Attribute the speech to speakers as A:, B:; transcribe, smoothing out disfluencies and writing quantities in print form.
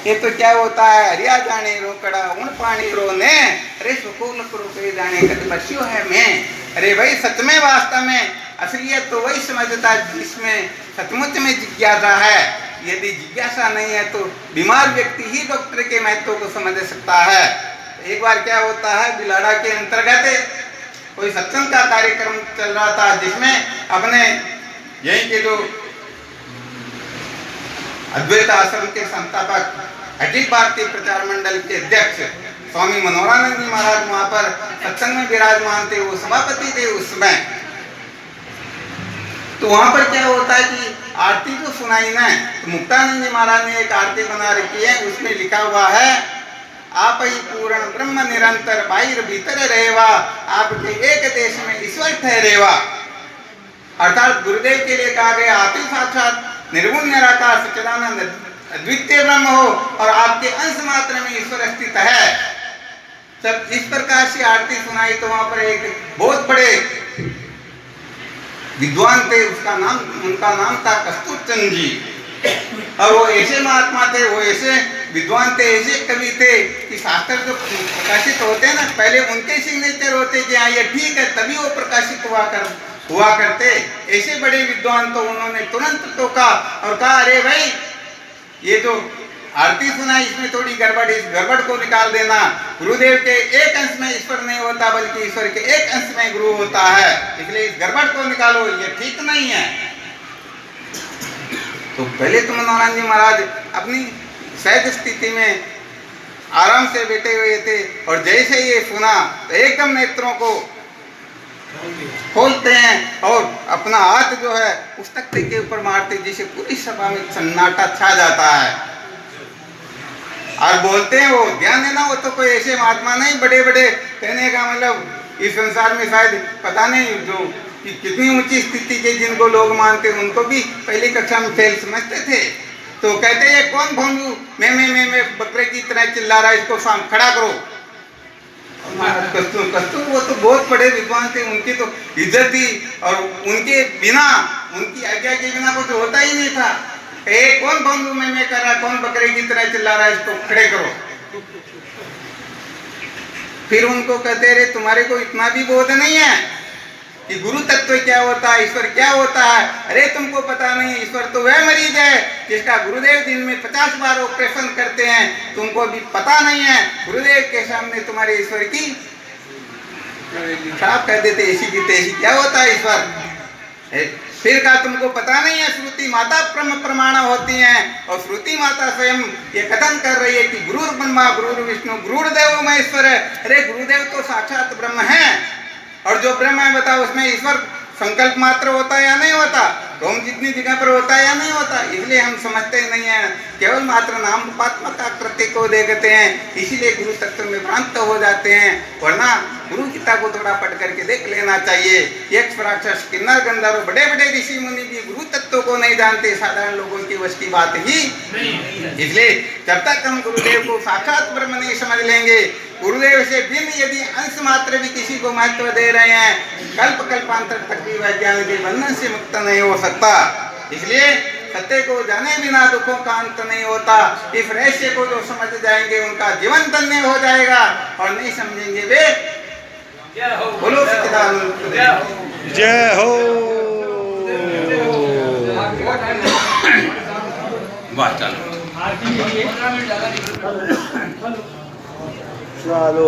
A: ये तो क्या होता है, हरिया जाने रोकड़ा उन पानी रोने, अरे सुकून करो जाने कद बच्चियों है मैं। अरे भाई सच में वास्तव में असलियत तो वही समझता जिसमें सचमुच में जिज्ञासा है। यदि जिज्ञासा नहीं है तो बीमार व्यक्ति ही डॉक्टर के महत्व को समझ सकता है। एक बार क्या होता है, बिलाड़ा के अंतर्गत कोई सत्संग का कार्यक्रम चल रहा था, जिसमें अपने यहीं के जो अद्वैत आश्रम के संस्थापक अखिल भारतीय प्रचार मंडल के अध्यक्ष स्वामी मनोहरानंद जी महाराज वहां पर सत्संग में विराजमान थे, वो सभापति थे उस समय। तो वहां पर क्या होता है कि आरती तो सुनाई ना, तो मुक्तानंद जी महाराज ने एक आरती बना रखी है, उसमें लिखा हुआ है, आप ही पूर्ण ब्रह्म निरंतर बाहिर भीतर रहेवा, आपके एक देश में ईश्वर ठहरेवा। अर्थात गुरुदेव के लिए कहा गया, आप ही साक्षात निर्गुण निराकार सच्चिदानंद अद्वितीय ब्रह्म हो और आपके अंश मात्र में ईश्वर स्थित है। जब इस प्रकार से आरती सुनाई तो वहां पर एक बहुत बड़े विद्वान थे, उनका नाम था कस्तूर चंद जी, और वो ऐसे महात्मा थे, वो ऐसे विद्वान थे, ऐसे कवि थे कि शास्त्र जो प्रकाशित होते हैं ना, पहले उनके सिग्नेचर होते कि हाँ ये ठीक है, तभी वो प्रकाशित हुआ करते। ऐसे बड़े विद्वान तो उन्होंने तुरंत टोका और कहा, अरे भाई ये जो आरती सुनाई इसमें थोड़ी गड़बड़, इस गड़बड़ को निकाल देना। गुरुदेव के एक अंश में ईश्वर नहीं होता, बल्कि ईश्वर के एक अंश में गुरु होता है, इसलिए इस गड़बड़ को निकालो, ये ठीक नहीं है। तो पहले तो मनोहरानंद जी महाराज अपनी सहज स्थिति में आराम से बैठे हुए थे, और जैसे ये सुना तो एकदम नेत्रों को खोलते हैं और अपना हाथ जो है उस तख्ते के ऊपर मारते, जिसे पूरी सभा में सन्नाटा छा जाता है, और बोलते हैं, वो ध्यान देना, वो तो कोई ऐसे महात्मा नहीं, बड़े बड़े, कहने का मतलब इस संसार में शायद पता नहीं जो कि कितनी ऊंची स्थिति के जिनको लोग मानते हैं, उनको भी पहली कक्षा में फेल समझते थे। तो कहते हैं, कौन भोंदू मैं बकरे की तरह चिल्ला रहा है, इसको खड़ा करो। कस्तूर वो तो बहुत बड़े विद्वान थे, उनकी तो इज्जत थी, और उनके बिना, उनकी आज्ञा के बिना कुछ होता ही नहीं था। कौन भोंदू मैं कर रहा, कौन बकरे की तरह चिल्ला रहा है, इसको खड़े करो। फिर उनको कहते रहे, तुम्हारे को इतना भी बोध नहीं है कि गुरु तत्व क्या होता है, ईश्वर क्या होता है। अरे तुमको पता नहीं, ईश्वर तो वह मरीज है जिसका गुरुदेव दिन में 50 बार ऑपरेशन करते हैं, तुमको भी पता नहीं है। गुरुदेव के सामने तुम्हारे ईश्वर की साफ कह देते, ऐसी की तैसी, क्या होता है ईश्वर। फिर कहा, तुमको पता नहीं है, श्रुति माता प्रमाण होती हैं, और श्रुति माता स्वयं ये कथन कर रही है कि गुरु ब्रह्मा गुरु विष्णु गुरुदेव महेश्वर है। अरे गुरुदेव तो साक्षात ब्रह्म है, और जो ब्रह्म है बताओ, उसमें ईश्वर संकल्प मात्र होता है या नहीं होता, रोम जितनी जगह पर होता है या नहीं होता। इसलिए हम समझते नहीं है, केवल मात्र नाम रूपात्मक आकृति को देखते हैं, इसीलिए गुरु तत्व में भ्रांत हो जाते हैं। वरना गुरु गीता को थोड़ा पढ़ करके देख लेना चाहिए। यक्ष राक्षस किन्नर गंधर्व बड़े बड़े ऋषि मुनि भी गुरु तत्व को नहीं जानते, साधारण लोगों की वश की बात ही नहीं। इसलिए जब तक हम गुरुदेव को साक्षात ब्रह्म नहीं समझ लेंगे, गुरुदेव से भिन्न यदि अंश मात्र भी किसी को महत्व दे रहे हैं, कल्प कल्पांतर तक भी वैज्ञानिक के बंधन से मुक्त नहीं हो सकता। इसलिए सत्य को जाने बिना दुखों का अंत नहीं होता। इस रहस्य को जो समझ जाएंगे उनका जीवन धन्य हो जाएगा, और नहीं समझेंगे वे बोलो सच्चिदानंद
B: जय हो।
A: वाह चलो
B: चलो